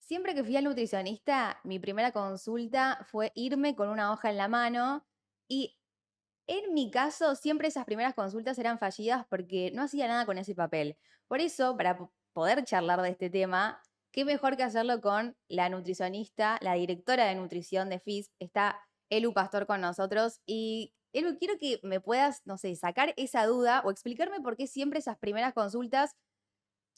Siempre que fui al nutricionista, mi primera consulta fue irme con una hoja en la mano y en mi caso siempre esas primeras consultas eran fallidas porque no hacía nada con ese papel. Por eso, para poder charlar de este tema, qué mejor que hacerlo con la nutricionista, la directora de nutrición de FISP, está Elu Pastor con nosotros y Elu, quiero que me puedas, no sé, sacar esa duda o explicarme por qué siempre esas primeras consultas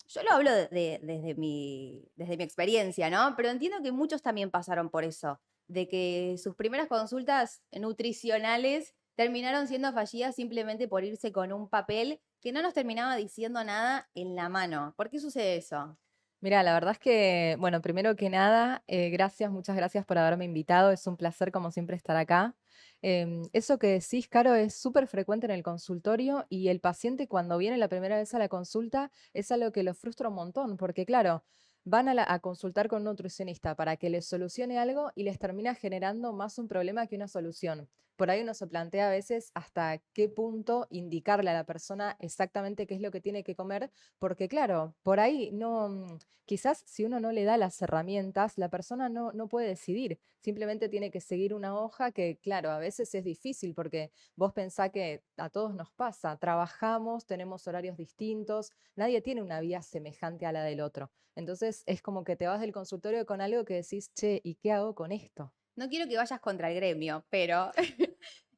yo lo hablo desde mi experiencia, ¿no? Pero entiendo que muchos también pasaron por eso, de que sus primeras consultas nutricionales terminaron siendo fallidas simplemente por irse con un papel que no nos terminaba diciendo nada en la mano. ¿Por qué sucede eso? Mira, la verdad es que, bueno, primero que nada, gracias, muchas gracias por haberme invitado. Es un placer, como siempre, estar acá. Eso que decís, Caro, es súper frecuente en el consultorio y el paciente cuando viene la primera vez a la consulta es algo que lo frustra un montón, porque claro, van a consultar con un nutricionista para que les solucione algo y les termina generando más un problema que una solución. Por ahí uno se plantea a veces hasta qué punto indicarle a la persona exactamente qué es lo que tiene que comer, porque claro, por ahí no, quizás si uno no le da las herramientas, la persona no puede decidir. Simplemente tiene que seguir una hoja que, claro, a veces es difícil porque vos pensás que a todos nos pasa, trabajamos, tenemos horarios distintos, nadie tiene una vida semejante a la del otro. Entonces es como que te vas del consultorio con algo que decís, che, ¿y qué hago con esto? No quiero que vayas contra el gremio, pero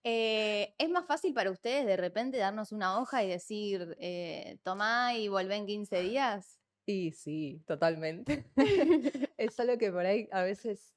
¿es más fácil para ustedes de repente darnos una hoja y decir, tomá y volvé en 15 días? Y sí, totalmente. Es algo que por ahí a veces,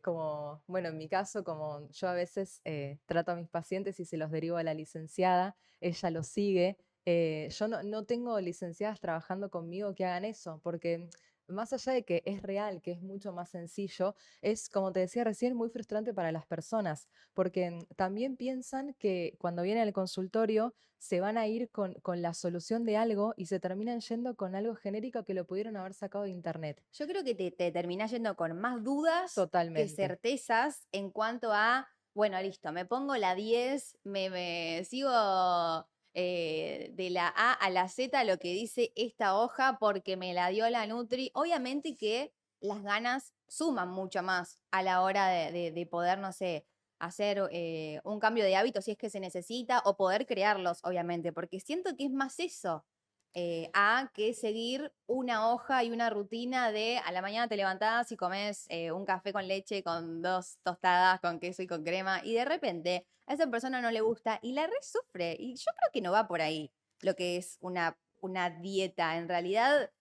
como, bueno, en mi caso, como yo a veces trato a mis pacientes y se los derivo a la licenciada, ella lo sigue. Yo no tengo licenciadas trabajando conmigo que hagan eso, porque más allá de que es real, que es mucho más sencillo, es, como te decía recién, muy frustrante para las personas, porque también piensan que cuando vienen al consultorio se van a ir con la solución de algo y se terminan yendo con algo genérico que lo pudieron haber sacado de internet. Yo creo que te terminás yendo con más dudas que Totalmente. certezas en cuanto a, bueno, listo, me pongo la 10, me sigo de la A a la Z lo que dice esta hoja porque me la dio la Nutri. Obviamente que las ganas suman mucho más a la hora de poder, no sé, hacer un cambio de hábito si es que se necesita o poder crearlos, obviamente, porque siento que es más eso a que seguir una hoja y una rutina de a la mañana te levantás y comes un café con leche con 2 tostadas con queso y con crema y de repente a esa persona no le gusta y la resufre. Y yo creo que no va por ahí lo que es una dieta. En realidad,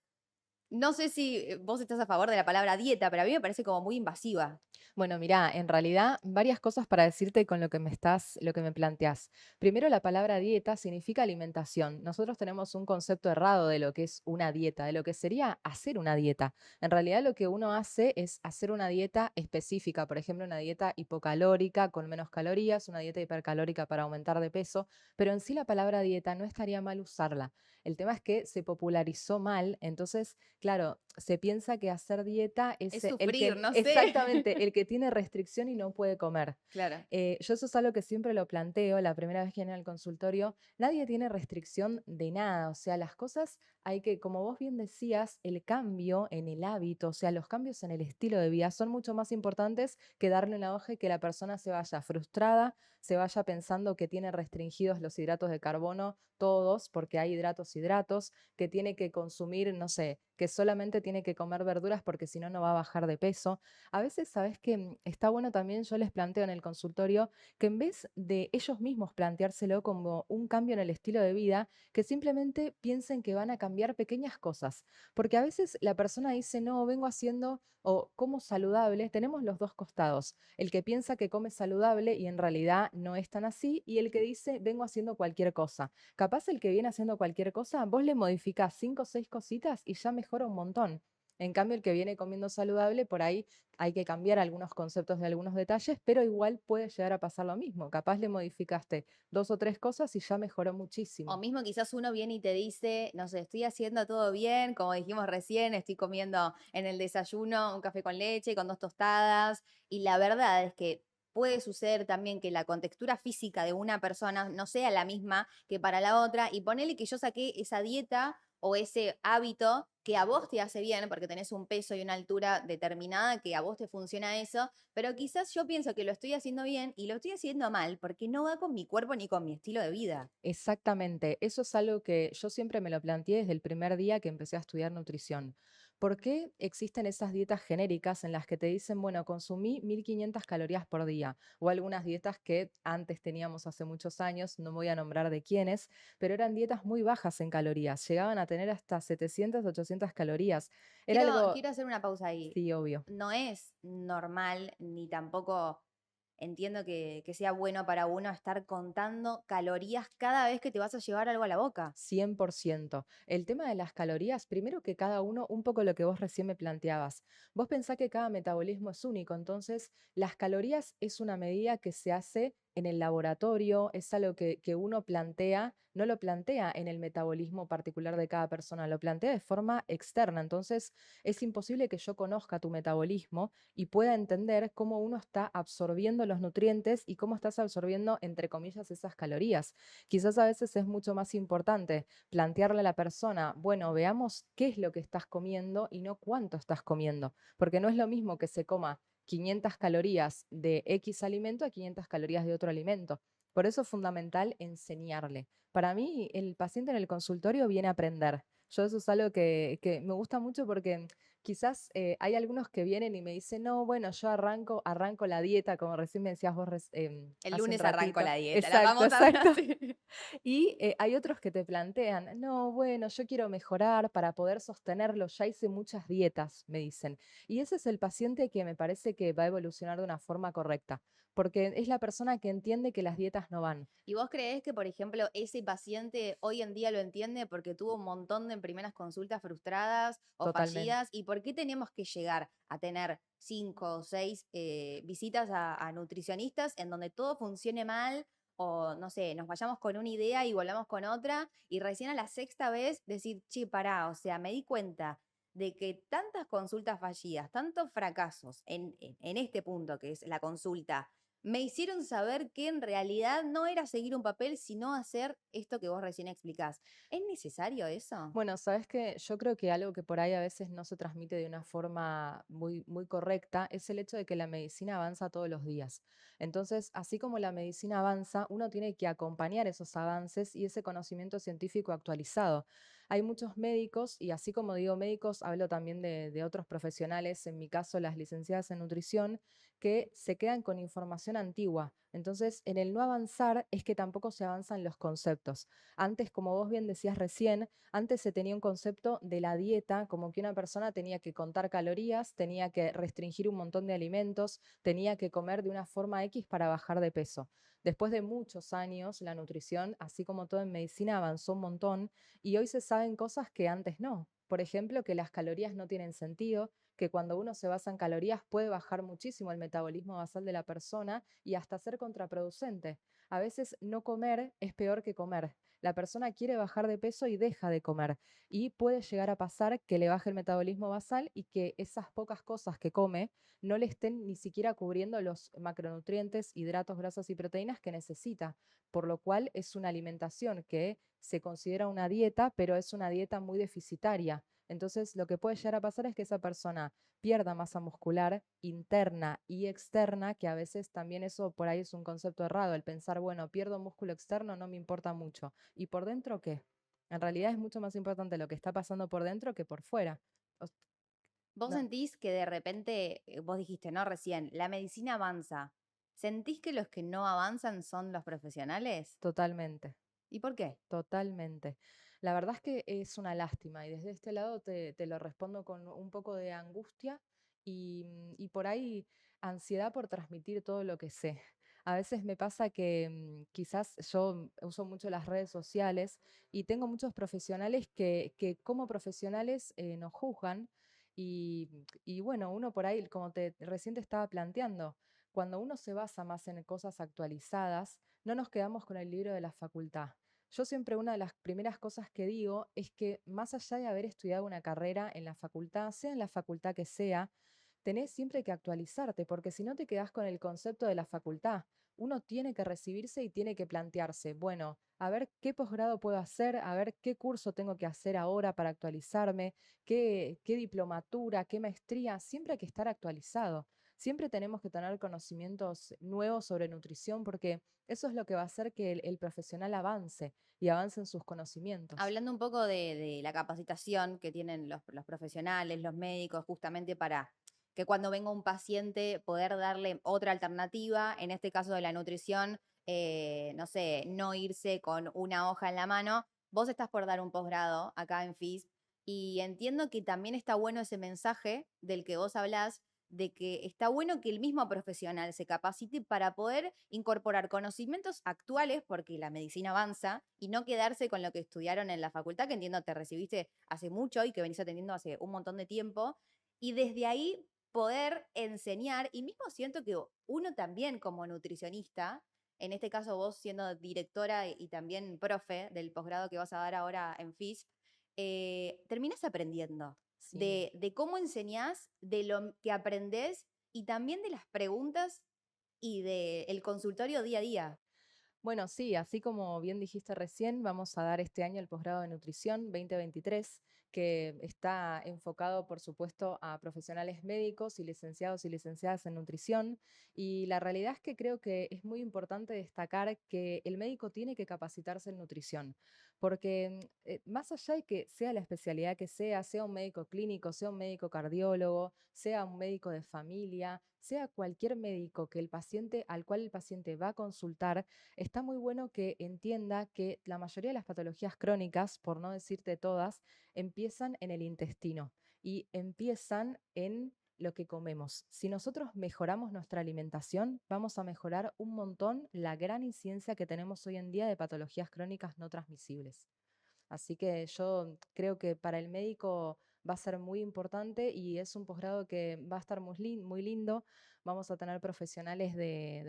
no sé si vos estás a favor de la palabra dieta, pero a mí me parece como muy invasiva. Bueno, mira, en realidad varias cosas para decirte con lo que me planteás. Primero, la palabra dieta significa alimentación. Nosotros tenemos un concepto errado de lo que es una dieta, de lo que sería hacer una dieta. En realidad, lo que uno hace es hacer una dieta específica, por ejemplo, una dieta hipocalórica con menos calorías, una dieta hipercalórica para aumentar de peso, pero en sí la palabra dieta no estaría mal usarla. El tema es que se popularizó mal, entonces claro, se piensa que hacer dieta Es es el sufrir, que, no sé. exactamente, el que tiene restricción y no puede comer. Claro. Yo eso es algo que siempre lo planteo, la primera vez que viene al consultorio, nadie tiene restricción de nada, o sea, las cosas hay que, como vos bien decías, el cambio en el hábito, o sea, los cambios en el estilo de vida son mucho más importantes que darle una hoja y que la persona se vaya frustrada, se vaya pensando que tiene restringidos los hidratos de carbono, todos, porque hay hidratos, que tiene que consumir, no sé, que solamente tiene que comer verduras porque si no, no va a bajar de peso. A veces, ¿sabes que está bueno también? Yo les planteo en el consultorio que en vez de ellos mismos planteárselo como un cambio en el estilo de vida, que simplemente piensen que van a cambiar pequeñas cosas. Porque a veces la persona dice, no, vengo haciendo o como saludable, tenemos los dos costados. El que piensa que come saludable y en realidad no es tan así, y el que dice, vengo haciendo cualquier cosa. Capaz el que viene haciendo cualquier cosa, vos le modificás 5 o 6 cositas y ya mejora un montón. En cambio, el que viene comiendo saludable, por ahí hay que cambiar algunos conceptos de algunos detalles, pero igual puede llegar a pasar lo mismo. Capaz le modificaste 2 o 3 cosas y ya mejoró O muchísimo. mismo quizás uno viene y te dice, no sé, estoy haciendo todo bien, como dijimos recién, estoy comiendo en el desayuno un café con leche con 2 tostadas. Y la verdad es que puede suceder también que la contextura física de una persona no sea la misma que para la otra. Y ponele que yo saqué esa dieta o ese hábito que a vos te hace bien, porque tenés un peso y una altura determinada que a vos te funciona eso, pero quizás yo pienso que lo estoy haciendo bien y lo estoy haciendo mal porque no va con mi cuerpo ni con mi estilo de vida. Exactamente, eso es algo que yo siempre me lo planteé desde el primer día que empecé a estudiar nutrición. ¿Por qué existen esas dietas genéricas en las que te dicen, bueno, consumí 1500 calorías por día? O algunas dietas que antes teníamos hace muchos años, no me voy a nombrar de quiénes, pero eran dietas muy bajas en calorías, llegaban a tener hasta 700, 800 calorías. Era algo, Quiero hacer una pausa ahí. sí, obvio. No es normal ni tampoco entiendo que sea bueno para uno estar contando calorías cada vez que te vas a llevar algo a la boca. 100%. El tema de las calorías, primero que cada uno, un poco lo que vos recién me planteabas. Vos pensás que cada metabolismo es único, entonces las calorías es una medida que se hace en el laboratorio, es algo que uno plantea, no lo plantea en el metabolismo particular de cada persona, lo plantea de forma externa. Entonces es imposible que yo conozca tu metabolismo y pueda entender cómo uno está absorbiendo los nutrientes y cómo estás absorbiendo, entre comillas, esas calorías. Quizás a veces es mucho más importante plantearle a la persona, bueno, veamos qué es lo que estás comiendo y no cuánto estás comiendo, porque no es lo mismo que se coma 500 calorías de X alimento a 500 calorías de otro alimento. Por eso es fundamental enseñarle. Para mí, el paciente en el consultorio viene a aprender. Yo eso es algo que me gusta mucho porque quizás hay algunos que vienen y me dicen, no, bueno, yo arranco la dieta, como recién me decías vos El hace un lunes arrancó ratito. la dieta, la Exacto, vamos a exacto. así. Y hay otros que te plantean, no, bueno, yo quiero mejorar para poder sostenerlo, ya hice muchas dietas, me dicen. Y ese es el paciente que me parece que va a evolucionar de una forma correcta, porque es la persona que entiende que las dietas no van. ¿Y vos creés que, por ejemplo, ese paciente hoy en día lo entiende porque tuvo un montón de primeras consultas frustradas o Totalmente. fallidas? ¿Y por qué tenemos que llegar a tener 5 o 6 visitas a nutricionistas en donde todo funcione mal? O no sé, nos vayamos con una idea y volvamos con otra, y recién a la sexta vez decir, che, pará, o sea, me di cuenta de que tantas consultas fallidas, tantos fracasos en este punto que es la consulta, me hicieron saber que en realidad no era seguir un papel, sino hacer esto que vos recién explicás. ¿Es necesario eso? Bueno, sabes que yo creo que algo que por ahí a veces no se transmite de una forma muy correcta es el hecho de que la medicina avanza todos los días. Entonces, así como la medicina avanza, uno tiene que acompañar esos avances y ese conocimiento científico actualizado. Hay muchos médicos, y así como digo médicos, hablo también de otros profesionales, en mi caso las licenciadas en nutrición, que se quedan con información antigua. Entonces, en el no avanzar es que tampoco se avanzan los conceptos. Antes, como vos bien decías recién, antes se tenía un concepto de la dieta, como que una persona tenía que contar calorías, tenía que restringir un montón de alimentos, tenía que comer de una forma X para bajar de peso. Después de muchos años, la nutrición, así como todo en medicina, avanzó un montón y hoy se saben cosas que antes no. Por ejemplo, que las calorías no tienen sentido, que cuando uno se basa en calorías puede bajar muchísimo el metabolismo basal de la persona y hasta ser contraproducente. A veces no comer es peor que comer. La persona quiere bajar de peso y deja de comer. Y puede llegar a pasar que le baje el metabolismo basal y que esas pocas cosas que come no le estén ni siquiera cubriendo los macronutrientes, hidratos, grasas y proteínas que necesita. Por lo cual es una alimentación que se considera una dieta, pero es una dieta muy deficitaria. Entonces, lo que puede llegar a pasar es que esa persona pierda masa muscular interna y externa, que a veces también eso por ahí es un concepto errado, el pensar, bueno, pierdo músculo externo, no me importa mucho. ¿Y por dentro qué? En realidad es mucho más importante lo que está pasando por dentro que por fuera. Os- ¿Vos no, sentís que de repente, vos dijiste, ¿no? Recién, la medicina avanza. ¿Sentís que los que no avanzan son los profesionales? totalmente, ¿Y por qué? totalmente. La verdad es que es una lástima y desde este lado te lo respondo con un poco de angustia y por ahí ansiedad por transmitir todo lo que sé. A veces me pasa que quizás yo uso mucho las redes sociales y tengo muchos profesionales que como profesionales nos juzgan y bueno, uno por ahí, como recién te estaba planteando, cuando uno se basa más en cosas actualizadas, no nos quedamos con el libro de la facultad. Yo siempre una de las primeras cosas que digo es que más allá de haber estudiado una carrera en la facultad, sea en la facultad que sea, tenés siempre que actualizarte, porque si no te quedás con el concepto de la facultad. uno tiene que recibirse y tiene que plantearse, bueno, a ver qué posgrado puedo hacer, a ver qué curso tengo que hacer ahora para actualizarme, qué diplomatura, qué maestría, siempre hay que estar actualizado. Siempre tenemos que tener conocimientos nuevos sobre nutrición porque eso es lo que va a hacer que el profesional avance y avance en sus conocimientos. Hablando un poco de la capacitación que tienen los profesionales, los médicos, justamente para que cuando venga un paciente poder darle otra alternativa, en este caso de la nutrición, no sé, no irse con una hoja en la mano. Vos estás por dar un posgrado acá en FIS y entiendo que también está bueno ese mensaje del que vos hablás, de que está bueno que el mismo profesional se capacite para poder incorporar conocimientos actuales, porque la medicina avanza, y no quedarse con lo que estudiaron en la facultad, que entiendo te recibiste hace mucho y que venís atendiendo hace un montón de tiempo, y desde ahí poder enseñar, y mismo siento que uno también como nutricionista, en este caso vos siendo directora y también profe del posgrado que vas a dar ahora en FIS, terminas aprendiendo Sí. de cómo enseñás, de lo que aprendés y también de las preguntas y del consultorio día a día. Bueno, sí, así como bien dijiste recién, vamos a dar este año el posgrado de nutrición 2023, que está enfocado, por supuesto, a profesionales médicos y licenciados y licenciadas en nutrición. Y la realidad es que creo que es muy importante destacar que el médico tiene que capacitarse en nutrición, porque más allá de que sea la especialidad que sea un médico clínico, sea un médico cardiólogo, sea un médico de familia, sea cualquier médico que el paciente al cual el paciente va a consultar, está muy bueno que entienda que la mayoría de las patologías crónicas, por no decirte todas, empiezan en el intestino y empiezan en lo que comemos. Si nosotros mejoramos nuestra alimentación, vamos a mejorar un montón la gran incidencia que tenemos hoy en día de patologías crónicas no transmisibles. Así que yo creo que para el médico va a ser muy importante y es un posgrado que va a estar muy lindo. Vamos a tener profesionales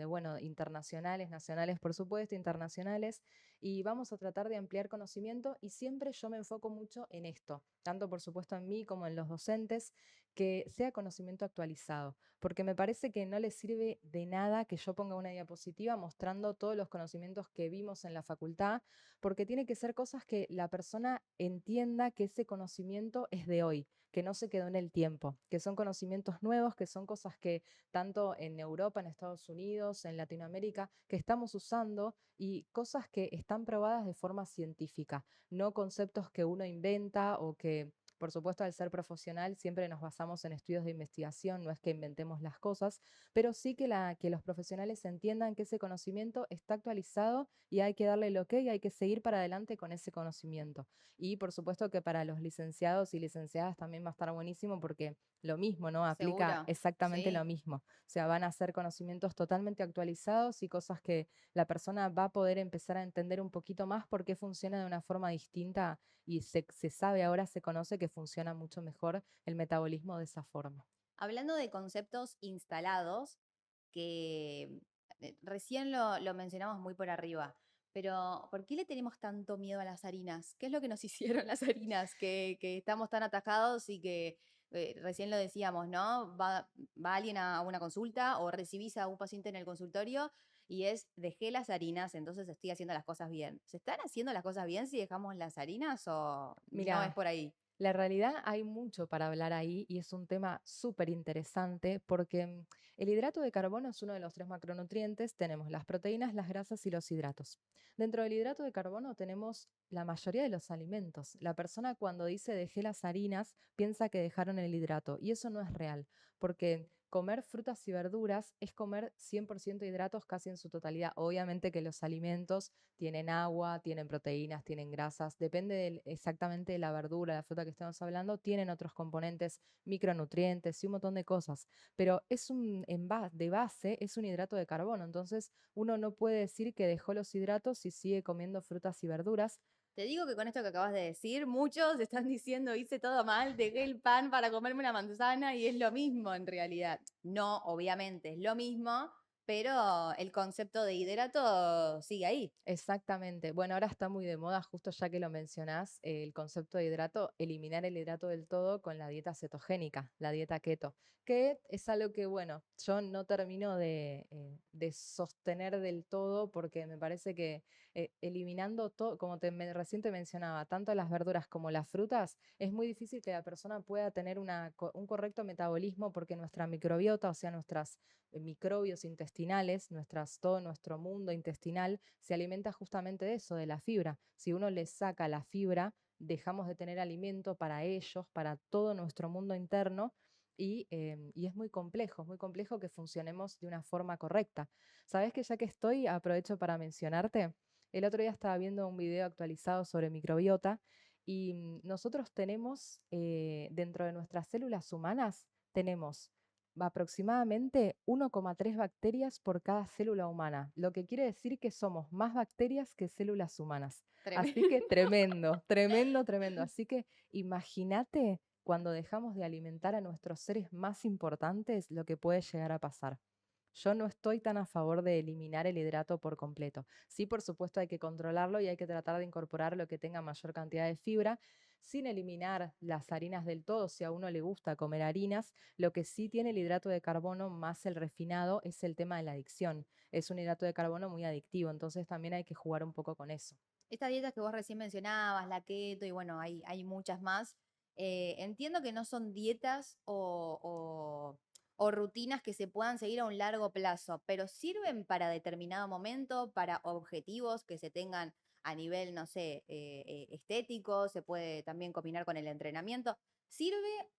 bueno, internacionales, nacionales, por supuesto, internacionales, y vamos a tratar de ampliar conocimiento y siempre yo me enfoco mucho en esto, tanto por supuesto en mí como en los docentes, que sea conocimiento actualizado, porque me parece que no les sirve de nada que yo ponga una diapositiva mostrando todos los conocimientos que vimos en la facultad, porque tiene que ser cosas que la persona entienda que ese conocimiento es de hoy, que no se quedó en el tiempo, que son conocimientos nuevos, que son cosas que tanto en Europa, en Estados Unidos, en Latinoamérica, que estamos usando y cosas que están probadas de forma científica, no conceptos que uno inventa o que... Por supuesto, al ser profesional siempre nos basamos en estudios de investigación, no es que inventemos las cosas, pero sí que los profesionales entiendan que ese conocimiento está actualizado y hay que darle el ok, hay que seguir para adelante con ese conocimiento. Y por supuesto que para los licenciados y licenciadas también va a estar buenísimo porque lo mismo, ¿no? Aplica Seguro, exactamente lo sí. mismo. O sea, van a ser conocimientos totalmente actualizados y cosas que la persona va a poder empezar a entender un poquito más por qué funciona de una forma distinta y se sabe ahora, se conoce que funciona mucho mejor el metabolismo de esa forma. Hablando de conceptos instalados, que recién lo mencionamos muy por arriba, pero ¿por qué le tenemos tanto miedo a las harinas? ¿Qué es lo que nos hicieron las harinas? Que estamos tan atajados y que recién lo decíamos, ¿no? Va alguien a una consulta o recibís a un paciente en el consultorio y es, dejé las harinas, entonces estoy haciendo las cosas bien. ¿Se están haciendo las cosas bien si dejamos las harinas o no es Mira, por ahí? la realidad hay mucho para hablar ahí y es un tema súper interesante porque el hidrato de carbono es uno de los tres macronutrientes. Tenemos las proteínas, las grasas y los hidratos. Dentro del hidrato de carbono tenemos la mayoría de los alimentos. La persona cuando dice dejé las harinas piensa que dejaron el hidrato y eso no es real porque comer frutas y verduras es comer 100% hidratos casi en su totalidad. Obviamente que los alimentos tienen agua, tienen proteínas, tienen grasas, depende exactamente de la verdura, la fruta que estemos hablando, tienen otros componentes, micronutrientes y un montón de cosas, pero es de base, es un hidrato de carbono, entonces uno no puede decir que dejó los hidratos si sigue comiendo frutas y verduras. Te digo que con esto que acabas de decir, muchos están diciendo hice todo mal, dejé el pan para comerme una manzana y es lo mismo en realidad. No, obviamente es lo mismo, pero el concepto de hidrato sigue ahí. Exactamente. Bueno, ahora está muy de moda, justo ya que lo mencionás, el concepto de hidrato, eliminar el hidrato del todo con la dieta cetogénica, la dieta keto, que es algo que, bueno, yo no termino de sostener del todo porque me parece que eliminando todo, como recién te mencionaba, tanto las verduras como las frutas, es muy difícil que la persona pueda tener un correcto metabolismo porque nuestra microbiota, o sea, nuestras microbios intestinales, todo nuestro mundo intestinal se alimenta justamente de eso, de la fibra. Si uno les saca la fibra, dejamos de tener alimento para ellos, para todo nuestro mundo interno. Y es muy complejo que funcionemos de una forma correcta. ¿Sabes que ya que estoy, aprovecho para mencionarte? El otro día estaba viendo un video actualizado sobre microbiota y nosotros tenemos dentro de nuestras células humanas, tenemos aproximadamente 1,3 bacterias por cada célula humana, lo que quiere decir que somos más bacterias que células humanas. Así Tremendo. que tremendo, tremendo, tremendo. Así que imagínate cuando dejamos de alimentar a nuestros seres más importantes lo que puede llegar a pasar. Yo no estoy tan a favor de eliminar el hidrato por completo. Sí, por supuesto, hay que controlarlo y hay que tratar de incorporar lo que tenga mayor cantidad de fibra, sin eliminar las harinas del todo, si a uno le gusta comer harinas. Lo que sí tiene el hidrato de carbono más el refinado es el tema de la adicción. Es un hidrato de carbono muy adictivo, entonces también hay que jugar un poco con eso. Estas dietas que vos recién mencionabas, la keto y bueno, hay muchas más, entiendo que no son dietas o rutinas que se puedan seguir a un largo plazo, pero sirven para determinado momento, para objetivos que se tengan a nivel, no sé, estético, se puede también combinar con el entrenamiento. ¿Sirve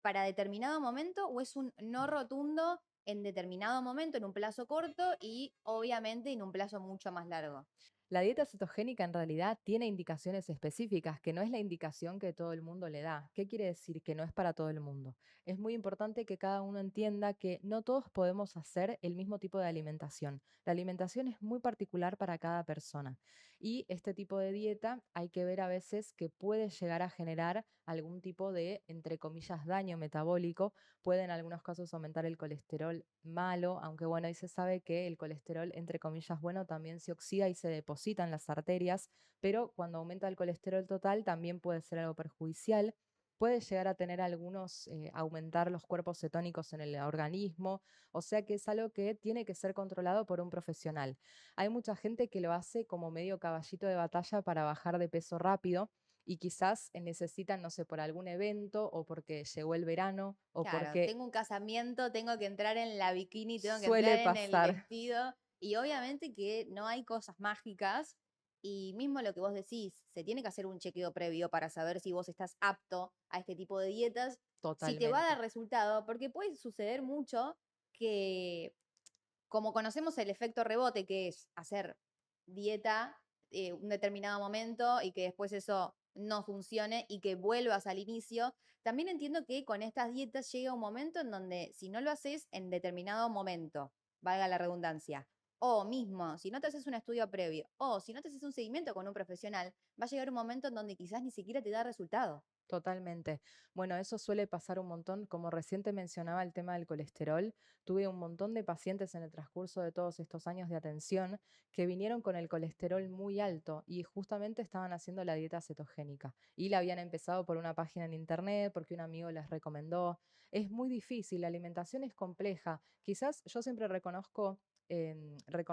para determinado momento o es un no rotundo en determinado momento, en un plazo corto y obviamente en un plazo mucho más largo? La dieta cetogénica en realidad tiene indicaciones específicas, que no es la indicación que todo el mundo le da. ¿Qué quiere decir? Que no es para todo el mundo. Es muy importante que cada uno entienda que no todos podemos hacer el mismo tipo de alimentación. La alimentación es muy particular para cada persona. Y este tipo de dieta hay que ver a veces que puede llegar a generar algún tipo de, entre comillas, daño metabólico. Puede en algunos casos aumentar el colesterol malo, aunque bueno, ahí se sabe que el colesterol, entre comillas, bueno, también se oxida y se deposita en las arterias, pero cuando aumenta el colesterol total también puede ser algo perjudicial. Puede llegar a tener aumentar los cuerpos cetónicos en el organismo, o sea que es algo que tiene que ser controlado por un profesional. Hay mucha gente que lo hace como medio caballito de batalla para bajar de peso rápido, y quizás necesitan, no sé, por algún evento o porque llegó el verano o Claro, porque tengo un casamiento, tengo que entrar en la bikini, tengo que suele entrar en el pasar. vestido y obviamente que no hay cosas mágicas y mismo lo que vos decís, se tiene que hacer un chequeo previo para saber si vos estás apto a este tipo de dietas, si te va a dar Totalmente. resultado, porque puede suceder mucho que como conocemos el efecto rebote, que es hacer dieta un determinado momento y que después eso no funcione y que vuelvas al inicio, también entiendo que con estas dietas llega un momento en donde si no lo haces en determinado momento, valga la redundancia, o mismo si no te haces un estudio previo, o si no te haces un seguimiento con un profesional, va a llegar un momento en donde quizás ni siquiera te da resultado. Totalmente. Bueno, eso suele pasar un montón. Como recién te mencionaba el tema del colesterol, tuve un montón de pacientes en el transcurso de todos estos años de atención que vinieron con el colesterol muy alto y justamente estaban haciendo la dieta cetogénica y la habían empezado por una página en internet porque un amigo les recomendó. Es muy difícil, la alimentación es compleja. Quizás yo siempre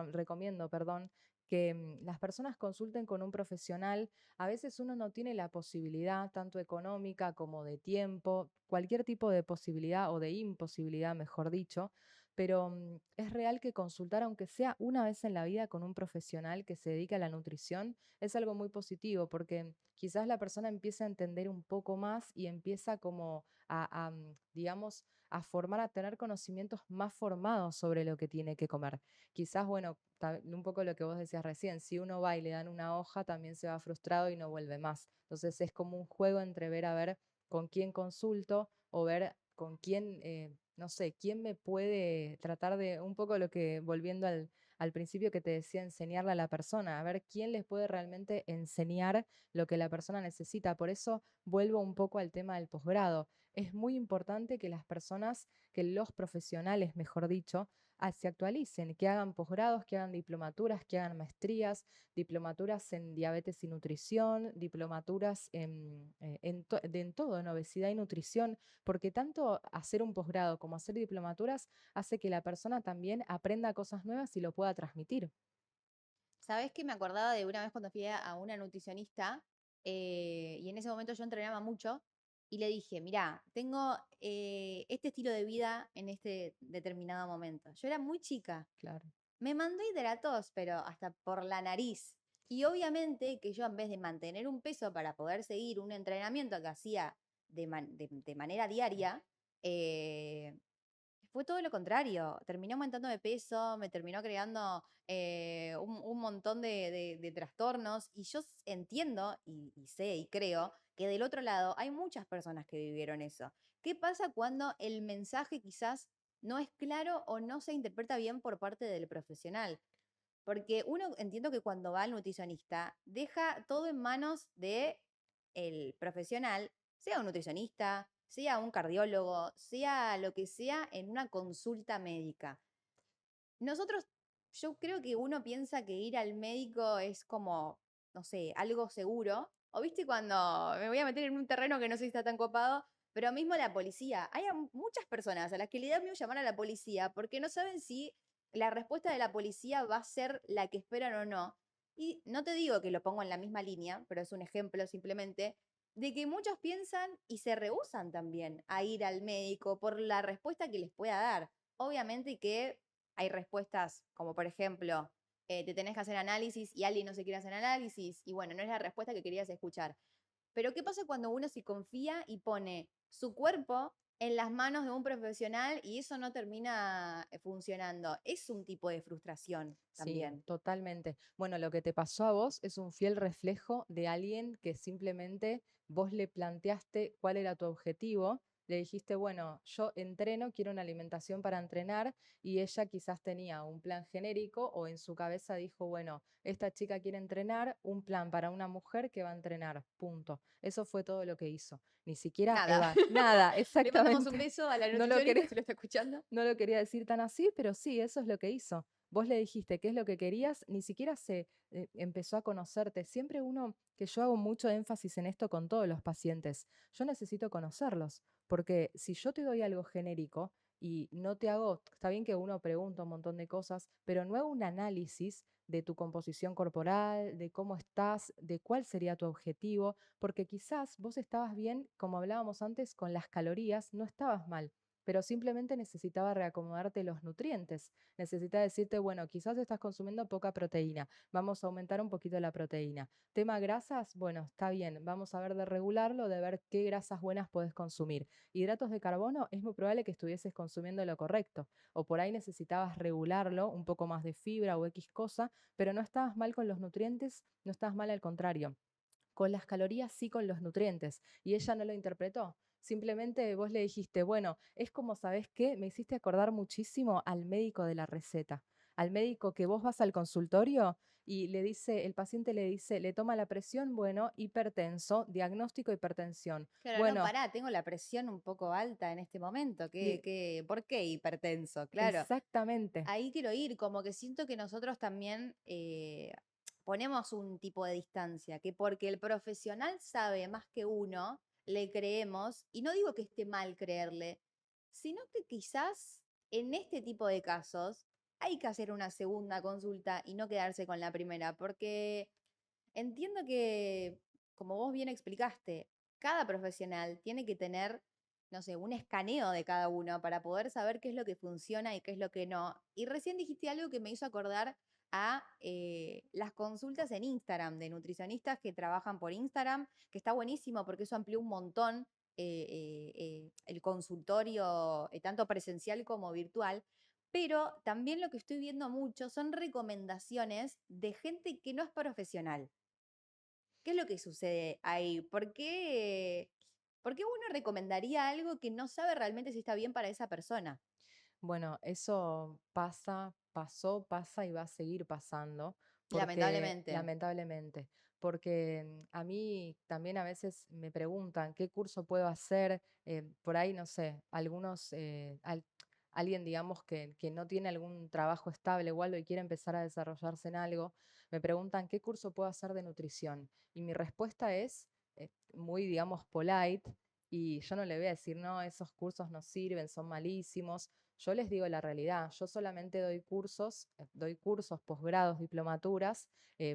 recomiendo, perdón, que las personas consulten con un profesional. A veces uno no tiene la posibilidad, tanto económica como de tiempo, cualquier tipo de posibilidad o de imposibilidad, mejor dicho, pero es real que consultar, aunque sea una vez en la vida, con un profesional que se dedica a la nutrición, es algo muy positivo, porque quizás la persona empieza a entender un poco más y empieza como digamos, a formar, a tener conocimientos más formados sobre lo que tiene que comer. Quizás, bueno, un poco lo que vos decías recién, si uno va y le dan una hoja, también se va frustrado y no vuelve más. Entonces es como un juego entre ver a ver con quién consulto o ver con quién, no sé, quién me puede tratar de, un poco lo que, volviendo al principio que te decía, enseñarle a la persona, a ver quién les puede realmente enseñar lo que la persona necesita. Por eso vuelvo un poco al tema del posgrado. Es muy importante que las personas, que los profesionales, mejor dicho, se actualicen, que hagan posgrados, que hagan diplomaturas, que hagan maestrías, diplomaturas en diabetes y nutrición, diplomaturas en todo, en obesidad y nutrición, porque tanto hacer un posgrado como hacer diplomaturas hace que la persona también aprenda cosas nuevas y lo pueda transmitir. ¿Sabés que me acordaba de una vez cuando fui a una nutricionista y en ese momento yo entrenaba mucho y le dije, mirá, tengo este estilo de vida en este determinado momento. Yo era muy chica, Claro, me mandó hidratos, pero hasta por la nariz. Y obviamente que yo en vez de mantener un peso para poder seguir un entrenamiento que hacía de manera diaria, eh, fue todo lo contrario. Terminé aumentando de peso, me terminó creando un montón de trastornos. Y yo entiendo y sé y creo que del otro lado hay muchas personas que vivieron eso. ¿Qué pasa cuando el mensaje quizás no es claro o no se interpreta bien por parte del profesional? Porque uno entiendo que cuando va al nutricionista deja todo en manos de el profesional, sea un nutricionista, sea un cardiólogo, sea lo que sea en una consulta médica. Nosotros, yo creo que uno piensa que ir al médico es como, no sé, algo seguro. O viste cuando me voy a meter en un terreno que no sé si está tan copado, pero mismo la policía. Hay muchas personas a las que le da miedo llamar a la policía porque no saben si la respuesta de la policía va a ser la que esperan o no. Y no te digo que lo pongo en la misma línea, pero es un ejemplo simplemente de que muchos piensan y se rehúsan también a ir al médico por la respuesta que les pueda dar. Obviamente que hay respuestas como por ejemplo, te tenés que hacer análisis y alguien no se quiere hacer análisis y bueno, no es la respuesta que querías escuchar. Pero ¿qué pasa cuando uno se confía y pone su cuerpo en las manos de un profesional y eso no termina funcionando? Es un tipo de frustración sí, también. totalmente. Bueno, lo que te pasó a vos es un fiel reflejo de alguien que simplemente vos le planteaste cuál era tu objetivo. Le dijiste, bueno, yo entreno, quiero una alimentación para entrenar y ella quizás tenía un plan genérico o en su cabeza dijo, bueno, esta chica quiere entrenar, un plan para una mujer que va a entrenar, punto. Eso fue todo lo que hizo. Ni siquiera Nada. Eva, nada, Le mandamos un exactamente. beso a la No lo nutricionista quería, si lo está escuchando. no lo quería decir tan así, pero sí, eso es lo que hizo. Vos le dijiste qué es lo que querías, ni siquiera se empezó a conocerte. Siempre uno, que yo hago mucho énfasis en esto con todos los pacientes, yo necesito conocerlos, porque si yo te doy algo genérico y no te hago, está bien que uno pregunta un montón de cosas, pero no hago un análisis de tu composición corporal, de cómo estás, de cuál sería tu objetivo, porque quizás vos estabas bien, como hablábamos antes, con las calorías, no estabas mal, pero simplemente necesitaba reacomodarte los nutrientes. Necesita decirte, bueno, quizás estás consumiendo poca proteína, vamos a aumentar un poquito la proteína. Tema grasas, bueno, está bien, vamos a ver de regularlo, de ver qué grasas buenas puedes consumir. Hidratos de carbono, es muy probable que estuvieses consumiendo lo correcto, o por ahí necesitabas regularlo, un poco más de fibra o X cosa, pero no estabas mal con los nutrientes, no estabas mal al contrario. Con las calorías, sí con los nutrientes. Y ella no lo interpretó. Simplemente vos le dijiste, bueno, es como, ¿sabés qué? Me hiciste acordar muchísimo al médico de la receta. Al médico que vos vas al consultorio y le dice, el paciente le dice, le toma la presión, bueno, hipertenso, diagnóstico hipertensión. Claro, no, Bueno, pará, tengo la presión un poco alta en este momento. y ¿Por qué hipertenso? Claro, exactamente. ahí quiero ir, como que siento que nosotros también ponemos un tipo de distancia, que porque el profesional sabe más que uno, le creemos, y no digo que esté mal creerle, sino que quizás en este tipo de casos hay que hacer una segunda consulta y no quedarse con la primera, porque entiendo que, como vos bien explicaste, cada profesional tiene que tener, no sé, un escaneo de cada uno para poder saber qué es lo que funciona y qué es lo que no. Y recién dijiste algo que me hizo acordar a las consultas en Instagram de nutricionistas que trabajan por Instagram, que está buenísimo porque eso amplió un montón el consultorio, tanto presencial como virtual. Pero también lo que estoy viendo mucho son recomendaciones de gente que no es profesional. ¿Qué es lo que sucede ahí? ¿Por qué uno recomendaría algo que no sabe realmente si está bien para esa persona? Bueno, eso pasa, pasó, pasa y va a seguir pasando, porque Lamentablemente. lamentablemente, porque a mí también a veces me preguntan qué curso puedo hacer, por ahí, no sé, alguien, digamos, que no tiene algún trabajo estable o algo y quiere empezar a desarrollarse en algo, me preguntan qué curso puedo hacer de nutrición. Y mi respuesta es muy, digamos, polite, y yo no le voy a decir, no, esos cursos no sirven, son malísimos. Yo les digo la realidad, yo solamente doy cursos, posgrados, diplomaturas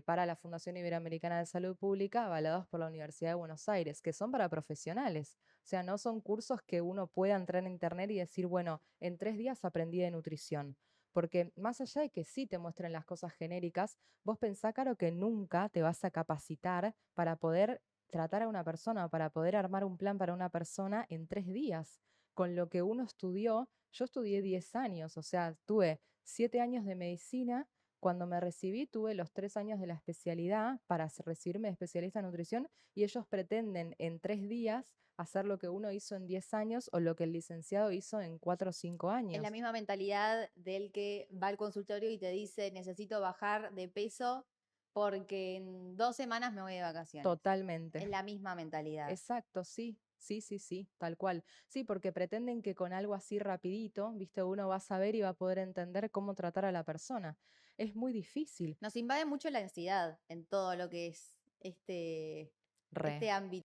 para la Fundación Iberoamericana de Salud Pública, avalados por la Universidad de Buenos Aires, que son para profesionales. O sea, no son cursos que uno pueda entrar en internet y decir, bueno, en 3 días aprendí de nutrición. Porque más allá de que sí te muestren las cosas genéricas, vos pensá, Caro, que nunca te vas a capacitar para poder tratar a una persona, para poder armar un plan para una persona en 3 días. Con lo que uno estudió, yo estudié 10 años, o sea, tuve 7 años de medicina. Cuando me recibí, tuve los 3 años de la especialidad para recibirme de especialista en nutrición, y ellos pretenden en 3 días hacer lo que uno hizo en 10 años o lo que el licenciado hizo en 4 o 5 Es la años. misma mentalidad del que va al consultorio y te dice, necesito bajar de peso porque en 2 semanas me voy de vacaciones. Totalmente. Es la misma mentalidad. Exacto, sí. Sí, sí, sí, tal cual. Sí, porque pretenden que con algo así rapidito, viste, uno va a saber y va a poder entender cómo tratar a la persona. Es muy difícil. Nos invade mucho la ansiedad en todo lo que es este Re. ámbito.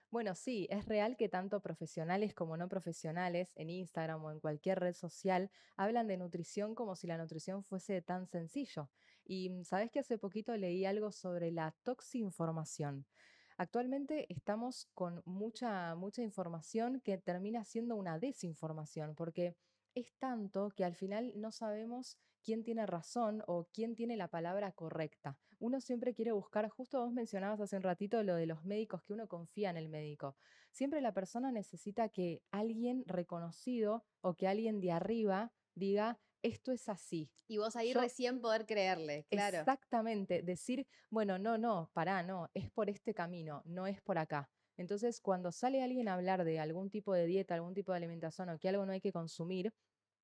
Bueno, sí, es real que tanto profesionales como no profesionales en Instagram o en cualquier red social hablan de nutrición como si la nutrición fuese tan sencillo. Y sabes que hace poquito leí algo sobre la toxinformación. Actualmente estamos con mucha información que termina siendo una desinformación, porque es tanto que al final no sabemos quién tiene razón o quién tiene la palabra correcta. Uno siempre quiere buscar, justo vos mencionabas hace un ratito lo de los médicos, que uno confía en el médico. Siempre la persona necesita que alguien reconocido o que alguien de arriba diga, esto es así. Y vos ahí Yo recién poder creerle, claro. exactamente decir, bueno, no, no, pará, no, es por este camino, no es por acá. Entonces, cuando sale alguien a hablar de algún tipo de dieta, algún tipo de alimentación o que algo no hay que consumir,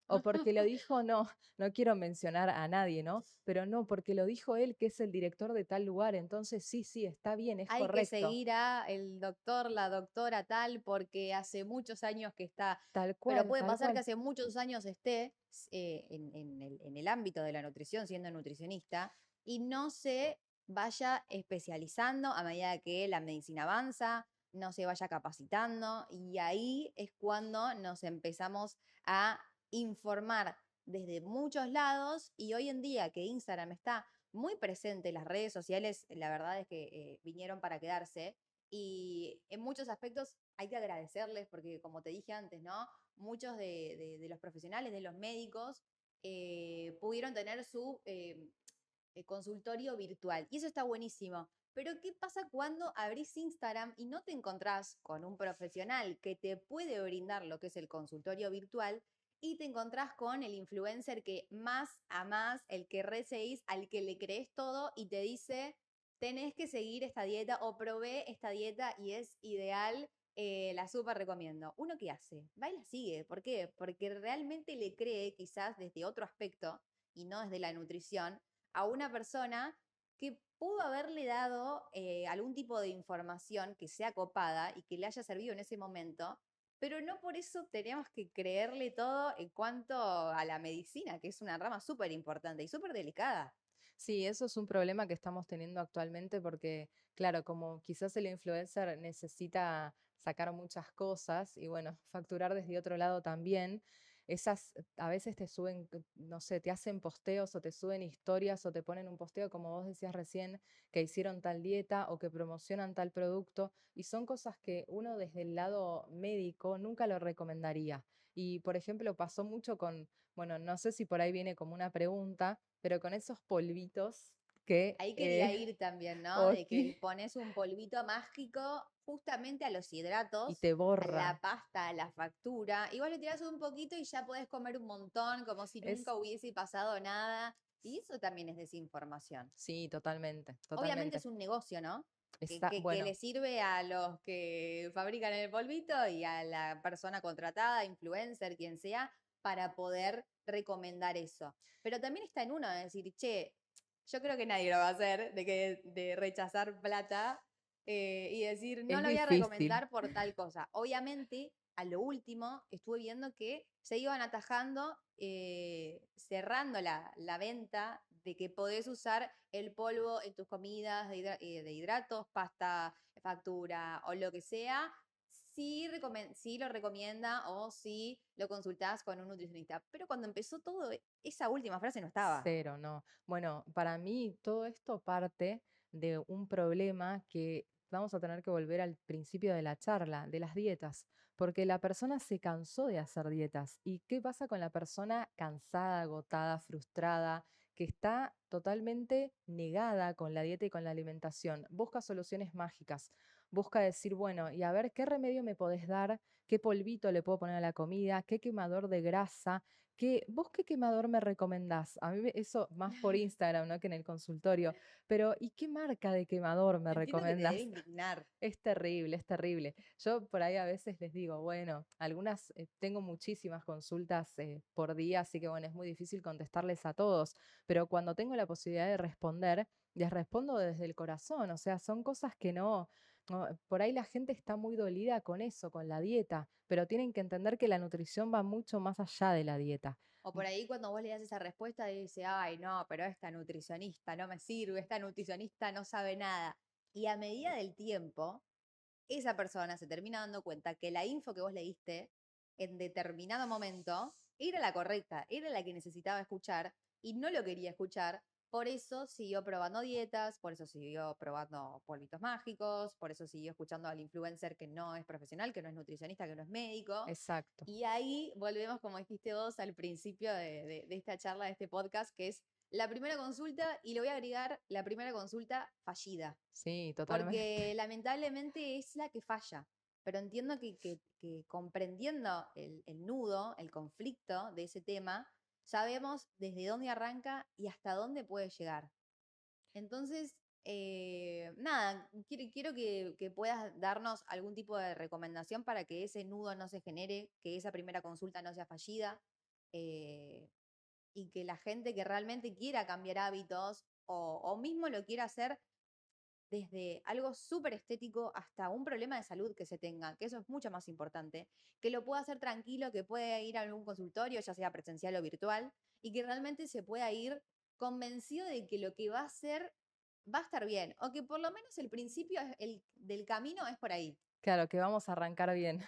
o porque lo dijo, no, no quiero mencionar a nadie, ¿no? Pero no, porque lo dijo él, que es el director de tal lugar, entonces sí, sí, está bien, es Hay que correcto. seguir a el doctor, la doctora tal, porque hace muchos años que está, Tal pero cual, puede tal pasar que cual. hace muchos años esté en el ámbito de la nutrición, siendo nutricionista, y no se vaya especializando a medida que la medicina avanza, no se vaya capacitando, y ahí es cuando nos empezamos a informar desde muchos lados, y hoy en día que Instagram está muy presente. Las redes sociales, la verdad es que vinieron para quedarse y en muchos aspectos hay que agradecerles porque, como te dije antes, ¿no? Muchos de los profesionales, de los médicos, pudieron tener su consultorio virtual y eso está buenísimo. Pero ¿qué pasa cuando abrís Instagram y no te encontrás con un profesional que te puede brindar lo que es el consultorio virtual y te encontrás con el influencer que más a más, el que reseís, al que le crees todo y te dice, tenés que seguir esta dieta o probé esta dieta y es ideal, la súper recomiendo. ¿Uno qué hace? Va y la sigue. ¿Por qué? Porque realmente le cree quizás desde otro aspecto y no desde la nutrición a una persona que pudo haberle dado algún tipo de información que sea copada y que le haya servido en ese momento, pero no por eso tenemos que creerle todo en cuanto a la medicina, que es una rama súper importante y súper delicada. Sí, eso es un problema que estamos teniendo actualmente porque, claro, como quizás el influencer necesita sacar muchas cosas y bueno, facturar desde otro lado también, esas a veces te suben, no sé, te hacen posteos o te suben historias o te ponen un posteo, como vos decías recién, que hicieron tal dieta o que promocionan tal producto, y son cosas que uno desde el lado médico nunca lo recomendaría. Y, por ejemplo, pasó mucho con, bueno, no sé si por ahí viene como una pregunta, pero con esos polvitos que, Ahí quería ir también, ¿no? ok, De que pones un polvito mágico justamente a los y hidratos, te a borra. la pasta, a la factura. Igual le tirás un poquito y ya podés comer un montón, como si Es, nunca hubiese pasado nada. Y eso también es desinformación. sí, totalmente, Obviamente totalmente. es un negocio, ¿no? Que, Está, que, que bueno, le sirve a los que fabrican el polvito y a la persona contratada, influencer, quien sea, para poder recomendar eso. Pero también está en uno de decir, che, yo creo que nadie lo va a hacer, de rechazar plata y decir, no Es lo voy a difícil. recomendar por tal cosa. Obviamente, a lo último, estuve viendo que se iban atajando, cerrando la venta de que podés usar el polvo en tus comidas de hidratos, pasta, factura o lo que sea, si lo recomienda o si lo consultás con un nutricionista. Pero cuando empezó todo, esa última frase no estaba. Cero, no. Bueno, para mí todo esto parte de un problema que vamos a tener que volver al principio de la charla, de las dietas, porque la persona se cansó de hacer dietas. ¿Y qué pasa con la persona cansada, agotada, frustrada, que está totalmente negada con la dieta y con la alimentación? Busca soluciones mágicas, busca decir, bueno, y a ver qué remedio me podés dar, qué polvito le puedo poner a la comida, qué quemador de grasa. ¿Vos qué quemador me recomendás? A mí eso más por Instagram, ¿no? Que en el consultorio. Pero, ¿y qué marca de quemador me Entiendo que te debe recomendás? indignar. Es terrible, es terrible. Yo por ahí a veces les digo, bueno, algunas, tengo muchísimas consultas por día, así que bueno, es muy difícil contestarles a todos, pero cuando tengo la posibilidad de responder, les respondo desde el corazón, o sea, son cosas que por ahí la gente está muy dolida con eso, con la dieta, pero tienen que entender que la nutrición va mucho más allá de la dieta. O por ahí cuando vos le das esa respuesta dice, ay, no, pero esta nutricionista no me sirve, esta nutricionista no sabe nada. Y a medida del tiempo, esa persona se termina dando cuenta que la info que vos le diste en determinado momento era la correcta, era la que necesitaba escuchar y no lo quería escuchar. Por eso siguió probando dietas, por eso siguió probando polvitos mágicos, por eso siguió escuchando al influencer que no es profesional, que no es nutricionista, que no es médico. Exacto. Y ahí volvemos, como dijiste vos, al principio de esta charla, de este podcast, que es la primera consulta, y le voy a agregar la primera consulta fallida, Sí, totalmente. porque lamentablemente es la que falla. Pero entiendo que comprendiendo el nudo, el conflicto de ese tema, sabemos desde dónde arranca y hasta dónde puede llegar. Entonces, nada, quiero que puedas darnos algún tipo de recomendación para que ese nudo no se genere, que esa primera consulta no sea fallida, eh, y que la gente que realmente quiera cambiar hábitos o mismo lo quiera hacer desde algo súper estético hasta un problema de salud que se tenga, que eso es mucho más importante, que lo pueda hacer tranquilo, que pueda ir a algún consultorio, ya sea presencial o virtual, y que realmente se pueda ir convencido de que lo que va a hacer va a estar bien, o que por lo menos el principio del camino es por ahí. Claro, que vamos a arrancar bien.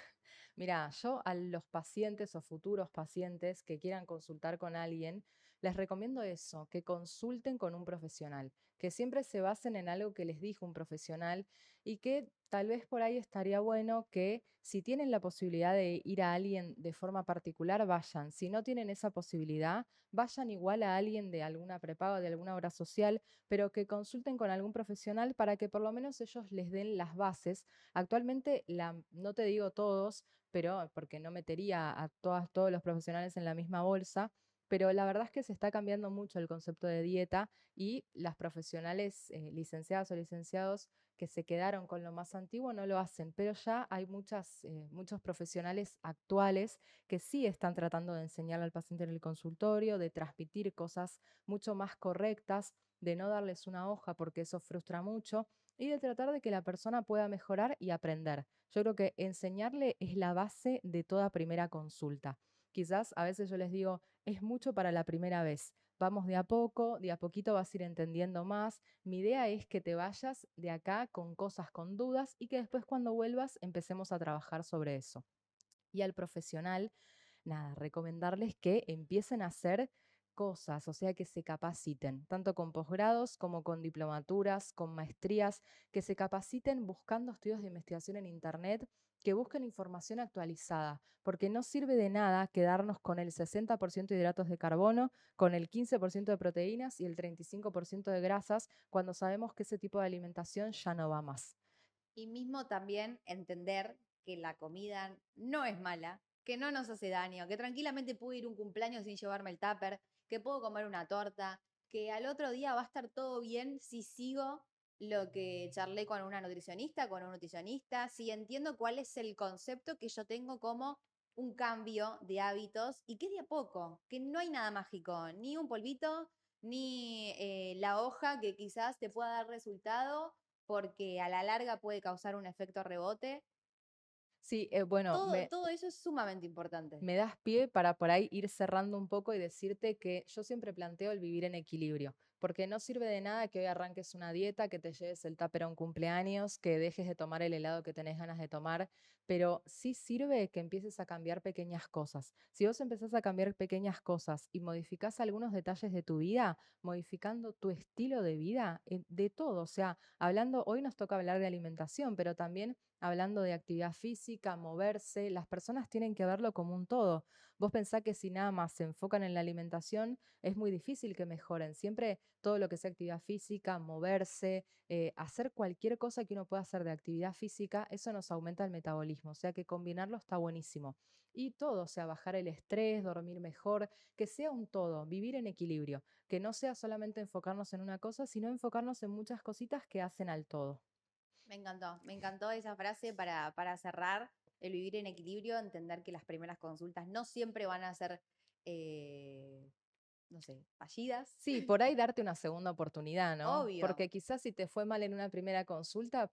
Mira, yo a los pacientes o futuros pacientes que quieran consultar con alguien, les recomiendo eso, que consulten con un profesional, que siempre se basen en algo que les dijo un profesional y que tal vez por ahí estaría bueno que si tienen la posibilidad de ir a alguien de forma particular, vayan. Si no tienen esa posibilidad, vayan igual a alguien de alguna prepaga, de alguna obra social, pero que consulten con algún profesional para que por lo menos ellos les den las bases. Actualmente, no te digo todos, pero porque no metería a todos los profesionales en la misma bolsa, pero la verdad es que se está cambiando mucho el concepto de dieta y las profesionales licenciadas o licenciados que se quedaron con lo más antiguo no lo hacen, pero ya hay muchos profesionales actuales que sí están tratando de enseñar al paciente en el consultorio, de transmitir cosas mucho más correctas, de no darles una hoja porque eso frustra mucho y de tratar de que la persona pueda mejorar y aprender. Yo creo que enseñarle es la base de toda primera consulta. Quizás a veces yo les digo, es mucho para la primera vez. Vamos de a poco, de a poquito vas a ir entendiendo más. Mi idea es que te vayas de acá con cosas, con dudas y que después cuando vuelvas empecemos a trabajar sobre eso. Y al profesional, nada, recomendarles que empiecen a hacer cosas, o sea, que se capaciten, tanto con posgrados como con diplomaturas, con maestrías, que se capaciten buscando estudios de investigación en Internet, que busquen información actualizada, porque no sirve de nada quedarnos con el 60% de hidratos de carbono, con el 15% de proteínas y el 35% de grasas, cuando sabemos que ese tipo de alimentación ya no va más. Y mismo también entender que la comida no es mala, que no nos hace daño, que tranquilamente puedo ir a un cumpleaños sin llevarme el tupper, que puedo comer una torta, que al otro día va a estar todo bien si sigo lo que charlé con una nutricionista, con un nutricionista, si entiendo cuál es el concepto que yo tengo como un cambio de hábitos y que de a poco, que no hay nada mágico, ni un polvito, ni la hoja que quizás te pueda dar resultado porque a la larga puede causar un efecto rebote. Sí, bueno, Todo eso es sumamente importante. me das pie para por ahí ir cerrando un poco y decirte que yo siempre planteo el vivir en equilibrio, porque no sirve de nada que hoy arranques una dieta, que te lleves el tupper a un cumpleaños, que dejes de tomar el helado que tenés ganas de tomar, pero sí sirve que empieces a cambiar pequeñas cosas. Si vos empezás a cambiar pequeñas cosas y modificás algunos detalles de tu vida, modificando tu estilo de vida, de todo, o sea, hablando, hoy nos toca hablar de alimentación, pero también hablando de actividad física, moverse, las personas tienen que verlo como un todo. Vos pensás que si nada más se enfocan en la alimentación, es muy difícil que mejoren. Siempre todo lo que sea actividad física, moverse, hacer cualquier cosa que uno pueda hacer de actividad física, eso nos aumenta el metabolismo. O sea que combinarlo está buenísimo. Y todo, o sea, bajar el estrés, dormir mejor, que sea un todo, vivir en equilibrio, que no sea solamente enfocarnos en una cosa, sino enfocarnos en muchas cositas que hacen al todo. Me encantó esa frase para cerrar, el vivir en equilibrio, entender que las primeras consultas no siempre van a ser, eh, no sé, fallidas, Sí, por ahí darte una segunda oportunidad, ¿no? obvio, Porque quizás si te fue mal en una primera consulta,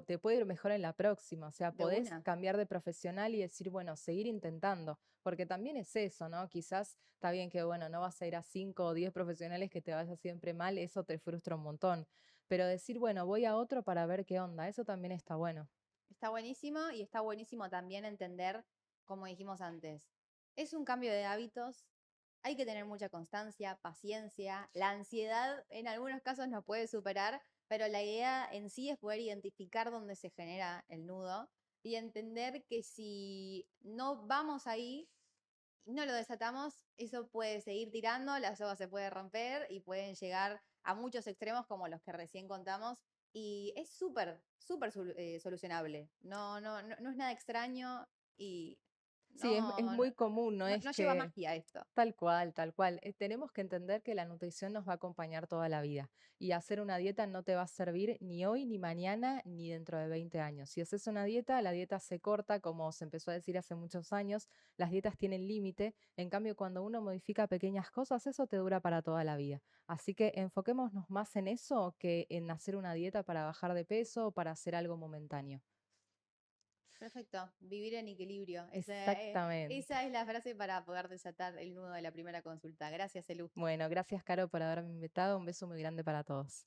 te puede ir mejor en la próxima. O sea, de podés una. cambiar de profesional y decir, bueno, seguir intentando. Porque también es eso, ¿no? Quizás está bien que, bueno, no vas a ir a 5 o 10 profesionales que te vaya siempre mal, eso te frustra un montón. Pero decir, bueno, voy a otro para ver qué onda, eso también está bueno. Está buenísimo y está buenísimo también entender, como dijimos antes, es un cambio de hábitos, hay que tener mucha constancia, paciencia, la ansiedad en algunos casos nos puede superar, pero la idea en sí es poder identificar dónde se genera el nudo y entender que si no vamos ahí y no lo desatamos, eso puede seguir tirando, la soga se puede romper y pueden llegar a muchos extremos como los que recién contamos. Y es súper solucionable. No es nada extraño y Sí, es muy común, no es no lleva que magia esto. tal cual, tal cual. Tenemos que entender que la nutrición nos va a acompañar toda la vida y hacer una dieta no te va a servir ni hoy, ni mañana, ni dentro de 20 años. Si haces una dieta, la dieta se corta, como se empezó a decir hace muchos años, las dietas tienen límite. En cambio, cuando uno modifica pequeñas cosas, eso te dura para toda la vida. Así que enfoquémonos más en eso que en hacer una dieta para bajar de peso o para hacer algo momentáneo. Perfecto, vivir en equilibrio. Exactamente. Esa es la frase para poder desatar el nudo de la primera consulta. Gracias, Elu. Bueno, gracias, Caro, por haberme invitado. Un beso muy grande para todos.